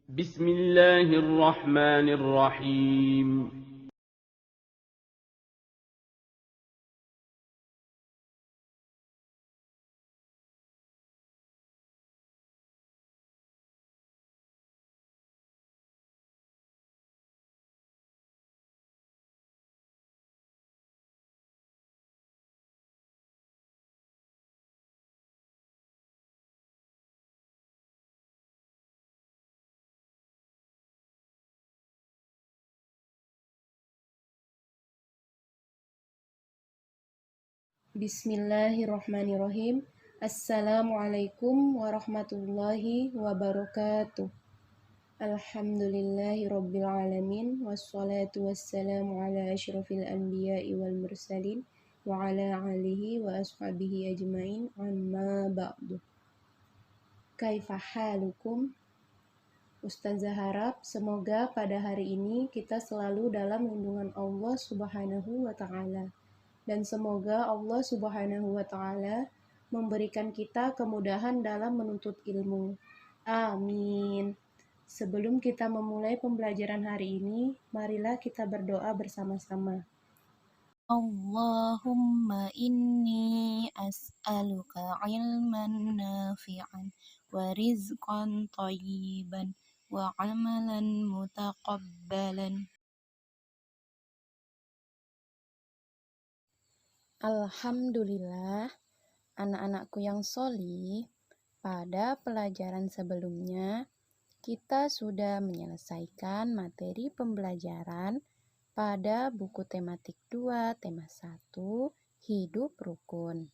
بسم الله الرحمن الرحيم. Bismillahirrahmanirrahim. Assalamualaikum warahmatullahi wabarakatuh. Alhamdulillahirabbil alamin wassalatu wassalamu ala asyrofil anbiya'i wal mursalin wa ala alihi wa ashabihi ajmain amma ba'du. Kaifa halukum? Ustazah harap semoga pada hari ini kita selalu dalam lindungan Allah Subhanahu wa taala. Dan semoga Allah Subhanahu wa taala memberikan kita kemudahan dalam menuntut ilmu. Amin. Sebelum kita memulai pembelajaran hari ini, marilah kita berdoa bersama-sama. Allahumma inni as'aluka ilman nafi'an wa rizqan thayyiban wa amalan mutaqabbalan. Alhamdulillah, anak-anakku yang sholih, pada pelajaran sebelumnya kita sudah menyelesaikan materi pembelajaran pada buku tematik 2, tema 1, hidup rukun.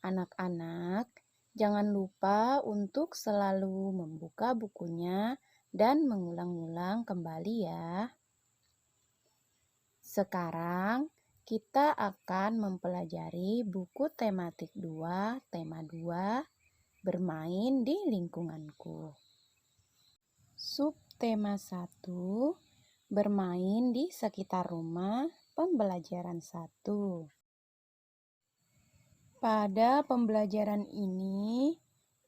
Anak-anak, jangan lupa untuk selalu membuka bukunya dan mengulang-ulang kembali ya. Sekarang kita akan mempelajari buku tematik 2, tema 2, bermain di lingkunganku. Subtema 1, bermain di sekitar rumah, pembelajaran 1. Pada pembelajaran ini,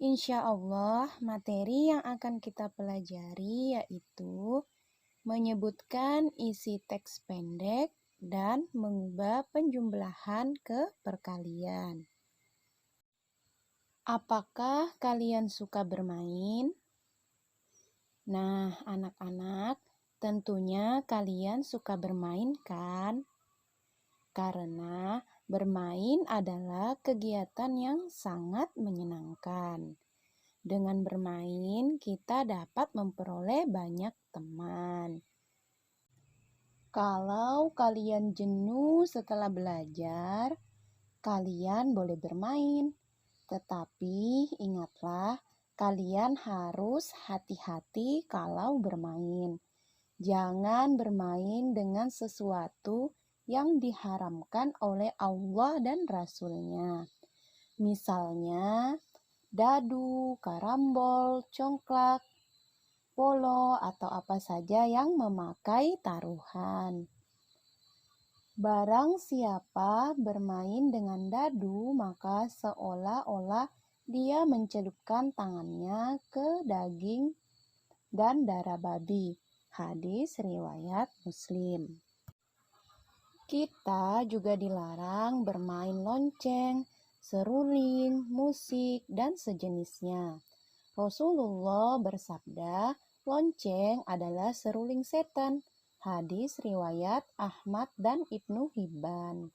insya Allah materi yang akan kita pelajari yaitu menyebutkan isi teks pendek dan mengubah penjumlahan ke perkalian. Apakah kalian suka bermain? Nah, anak-anak, tentunya kalian suka bermain kan? Karena bermain adalah kegiatan yang sangat menyenangkan. Dengan bermain, kita dapat memperoleh banyak teman. Kalau kalian jenuh setelah belajar, kalian boleh bermain. Tetapi ingatlah, kalian harus hati-hati kalau bermain. Jangan bermain dengan sesuatu yang diharamkan oleh Allah dan Rasul-Nya. Misalnya, dadu, karambol, congklak, polo, atau apa saja yang memakai taruhan. Barang siapa bermain dengan dadu, maka seolah-olah dia mencelupkan tangannya ke daging dan darah babi. Hadis riwayat Muslim. Kita juga dilarang bermain lonceng, seruling, musik, dan sejenisnya. Rasulullah bersabda, lonceng adalah seruling setan. Hadis riwayat Ahmad dan Ibnu Hibban.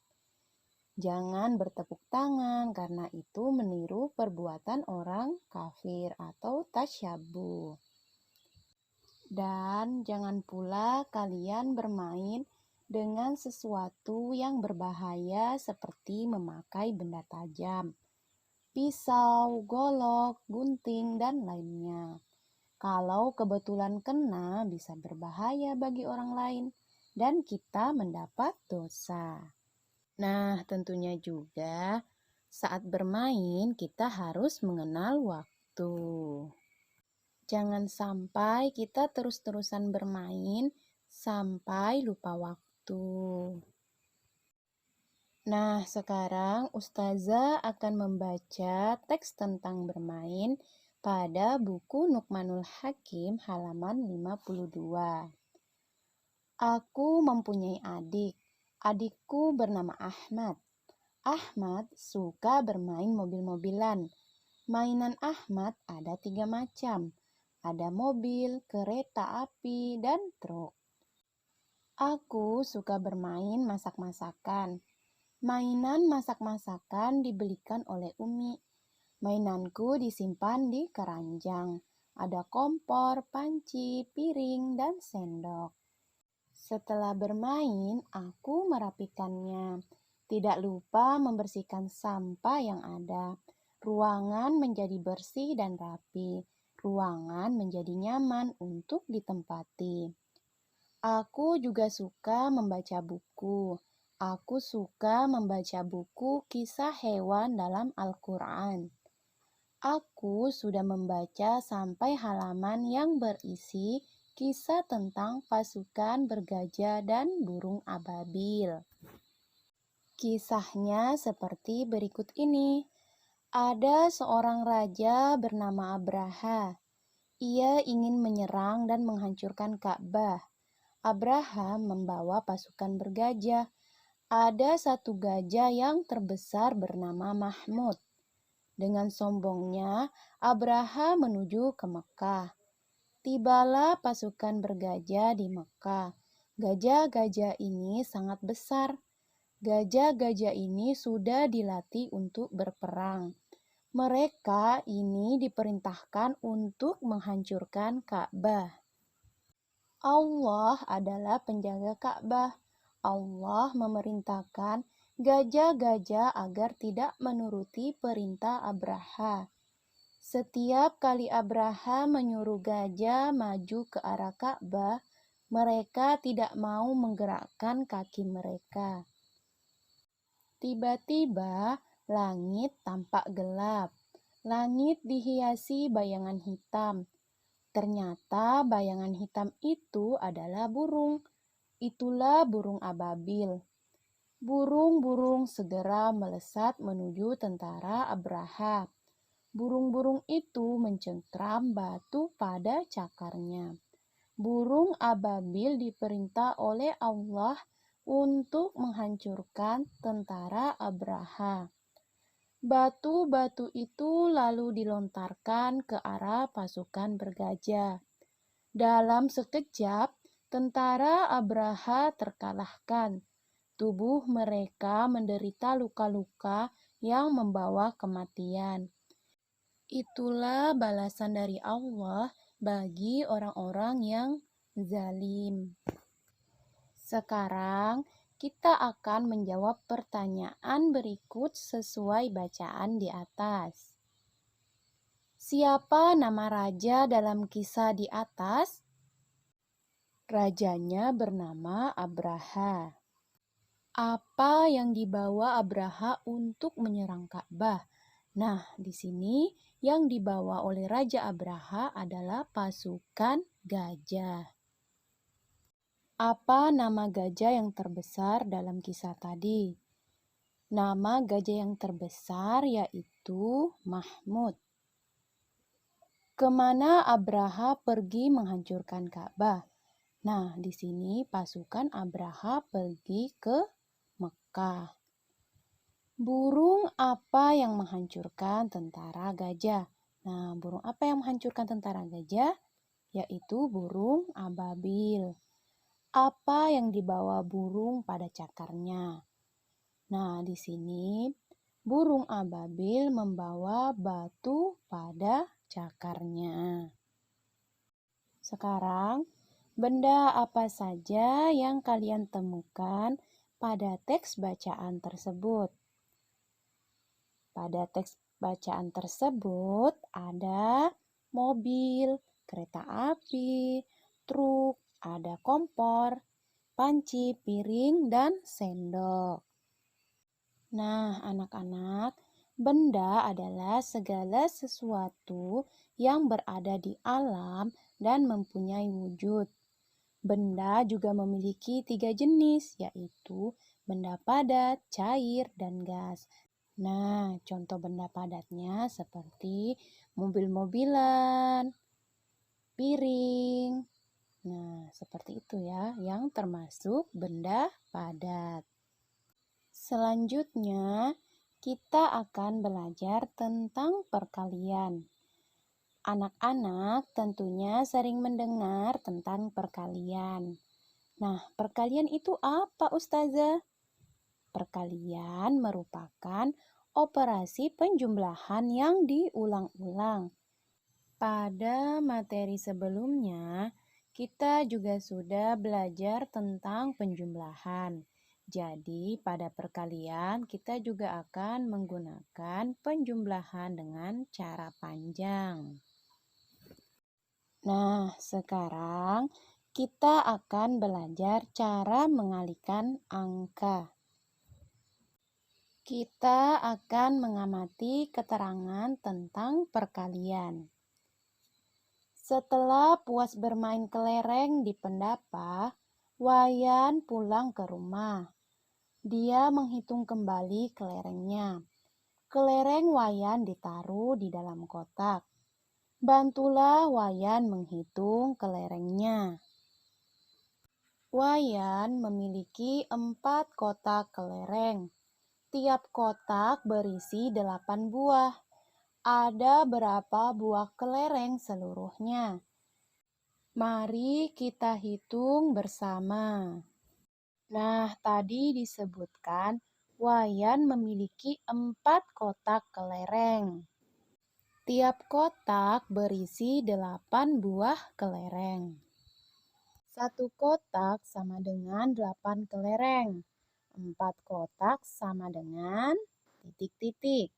Jangan bertepuk tangan karena itu meniru perbuatan orang kafir atau tasyabuh. Dan jangan pula kalian bermain dengan sesuatu yang berbahaya seperti memakai benda tajam, pisau, golok, gunting, dan lainnya. Kalau kebetulan kena bisa berbahaya bagi orang lain dan kita mendapat dosa. Nah, tentunya juga saat bermain kita harus mengenal waktu. Jangan sampai kita terus-terusan bermain sampai lupa waktu. Nah, sekarang Ustazah akan membaca teks tentang bermain pada buku Nuqmanul Hakim halaman 52. Aku mempunyai adik. Adikku bernama Ahmad. Ahmad suka bermain mobil-mobilan. Mainan Ahmad ada 3 macam. Ada mobil, kereta api, dan truk. Aku suka bermain masak-masakan. Mainan masak-masakan dibelikan oleh Umi. Mainanku disimpan di keranjang. Ada kompor, panci, piring, dan sendok. Setelah bermain, aku merapikannya. Tidak lupa membersihkan sampah yang ada. Ruangan menjadi bersih dan rapi. Ruangan menjadi nyaman untuk ditempati. Aku juga suka membaca buku. Aku suka membaca buku kisah hewan dalam Al-Quran. Aku sudah membaca sampai halaman yang berisi kisah tentang pasukan bergajah dan burung ababil. Kisahnya seperti berikut ini. Ada seorang raja bernama Abraha. Ia ingin menyerang dan menghancurkan Ka'bah. Abraha membawa pasukan bergajah. Ada satu gajah yang terbesar bernama Mahmud. Dengan sombongnya, Abraha menuju ke Mekah. Tibalah pasukan bergajah di Mekah. Gajah-gajah ini sangat besar. Gajah-gajah ini sudah dilatih untuk berperang. Mereka ini diperintahkan untuk menghancurkan Ka'bah. Allah adalah penjaga Ka'bah. Allah memerintahkan gajah-gajah agar tidak menuruti perintah Abraha. Setiap kali Abraha menyuruh gajah maju ke arah Ka'bah, mereka tidak mau menggerakkan kaki mereka. Tiba-tiba langit tampak gelap. Langit dihiasi bayangan hitam. Ternyata bayangan hitam itu adalah burung. Itulah burung ababil. Burung-burung segera melesat menuju tentara Abraha. Burung-burung itu mencengkram batu pada cakarnya. Burung ababil diperintah oleh Allah untuk menghancurkan tentara Abraha. Batu-batu itu lalu dilontarkan ke arah pasukan bergajah. Dalam sekejap, tentara Abraha terkalahkan. Tubuh mereka menderita luka-luka yang membawa kematian. Itulah balasan dari Allah bagi orang-orang yang zalim. Sekarang kita akan menjawab pertanyaan berikut sesuai bacaan di atas. Siapa nama raja dalam kisah di atas? Rajanya bernama Abraha. Apa yang dibawa Abraha untuk menyerang Ka'bah? Nah, di sini yang dibawa oleh Raja Abraha adalah pasukan gajah. Apa nama gajah yang terbesar dalam kisah tadi? Nama gajah yang terbesar yaitu Mahmud. Kemana Abraha pergi menghancurkan Ka'bah? Nah, di sini pasukan Abraha pergi ke Mekah. Burung apa yang menghancurkan tentara gajah? Nah, burung apa yang menghancurkan tentara gajah? Yaitu burung ababil. Apa yang dibawa burung pada cakarnya? Nah, di sini burung ababil membawa batu pada cakarnya. Sekarang, benda apa saja yang kalian temukan pada teks bacaan tersebut? Pada teks bacaan tersebut ada mobil, kereta api, truk, ada kompor, panci, piring, dan sendok. Nah, anak-anak, benda adalah segala sesuatu yang berada di alam dan mempunyai wujud. Benda juga memiliki 3 jenis, yaitu benda padat, cair, dan gas. Nah, contoh benda padatnya seperti mobil-mobilan, piring. Nah, seperti itu ya, yang termasuk benda padat. Selanjutnya, kita akan belajar tentang perkalian. Anak-anak tentunya sering mendengar tentang perkalian. Nah, perkalian itu apa, Ustazah? Perkalian merupakan operasi penjumlahan yang diulang-ulang. Pada materi sebelumnya, kita juga sudah belajar tentang penjumlahan. Jadi, pada perkalian kita juga akan menggunakan penjumlahan dengan cara panjang. Nah, sekarang kita akan belajar cara mengalihkan angka. Kita akan mengamati keterangan tentang perkalian. Setelah puas bermain kelereng di pendapa, Wayan pulang ke rumah. Dia menghitung kembali kelerengnya. Kelereng Wayan ditaruh di dalam kotak. Bantulah Wayan menghitung kelerengnya. Wayan memiliki 4 kotak kelereng. Tiap kotak berisi 8 buah. Ada berapa buah kelereng seluruhnya? Mari kita hitung bersama. Nah, tadi disebutkan Wayan memiliki 4 kotak kelereng. Tiap kotak berisi 8 buah kelereng. Satu kotak sama dengan 8 kelereng. 4 kotak sama dengan titik-titik.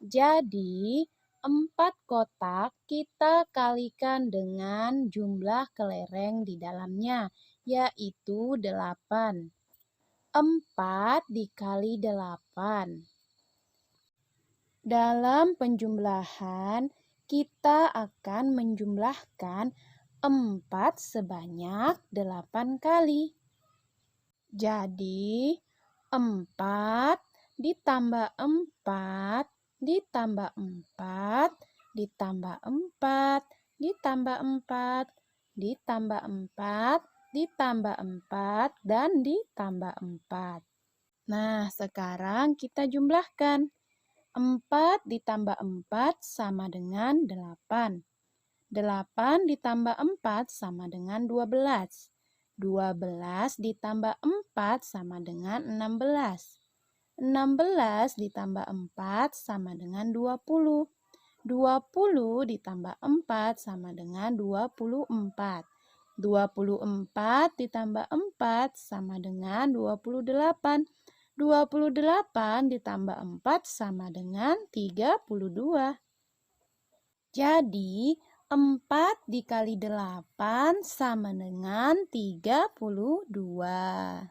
Jadi, 4 kotak kita kalikan dengan jumlah kelereng di dalamnya, yaitu 8. 4 dikali 8. Dalam penjumlahan, kita akan menjumlahkan 4 sebanyak 8 kali. Jadi, 4 ditambah 4 ditambah 4 ditambah 4 ditambah 4 ditambah 4 ditambah 4 dan ditambah 4. Nah, sekarang kita jumlahkan. 4 ditambah 4 sama dengan 8. 8 ditambah 4 sama dengan 12. 12 ditambah 4 sama dengan 16. 16 ditambah 4 sama dengan 20. 20 ditambah 4 sama dengan 24. 24 ditambah 4 sama dengan 28. 28 ditambah 4 sama dengan 32. Jadi, 4 dikali 8 sama dengan 32.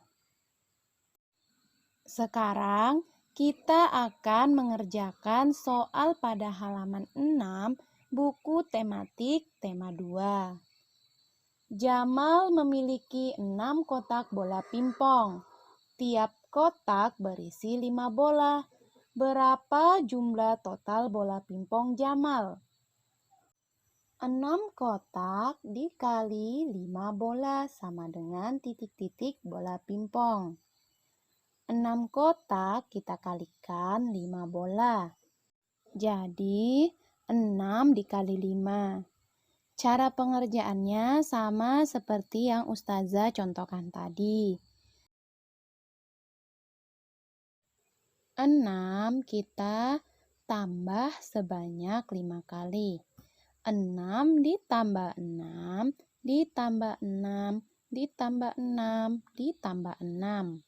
Sekarang, kita akan mengerjakan soal pada halaman 6, buku tematik tema 2. Jamal memiliki 6 kotak bola pingpong. Tiap kotak berisi 5 bola. Berapa jumlah total bola pingpong Jamal? 6 kotak dikali 5 bola sama dengan titik-titik bola pingpong. 6 kotak kita kalikan 5 bola. Jadi 6 dikali 5. Cara pengerjaannya sama seperti yang Ustazah contohkan tadi. 6 kita tambah sebanyak 5 kali. 6 ditambah 6, ditambah 6, ditambah 6, ditambah 6.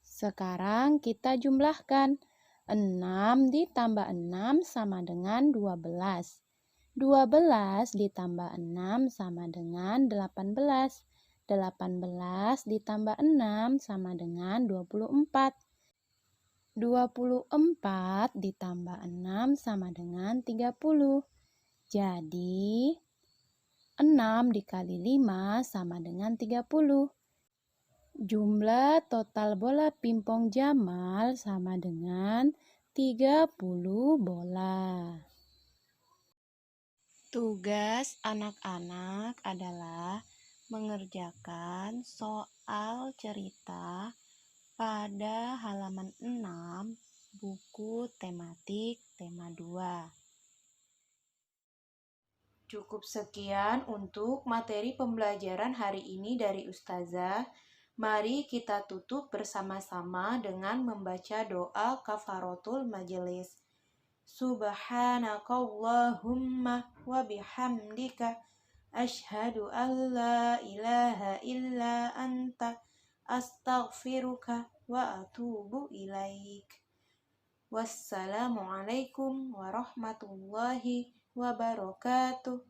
Sekarang kita jumlahkan. 6 ditambah 6 sama dengan 12. 12 ditambah 6 sama dengan 18. 18 ditambah 6 sama dengan 24. 24 ditambah 6 sama dengan 30. Jadi, 6 dikali 5 sama dengan 30. Jumlah total bola pingpong Jamal sama dengan 30 bola. Tugas anak-anak adalah mengerjakan soal cerita pada halaman 6 buku tematik tema 2. Cukup sekian untuk materi pembelajaran hari ini dari Ustazah. Mari kita tutup bersama-sama dengan membaca doa kafaratul majelis. Subhanakallahumma wa bihamdika asyhadu an la ilaha illa anta astaghfiruka wa atubu ilaik. Wassalamualaikum warahmatullahi wabarakatuh.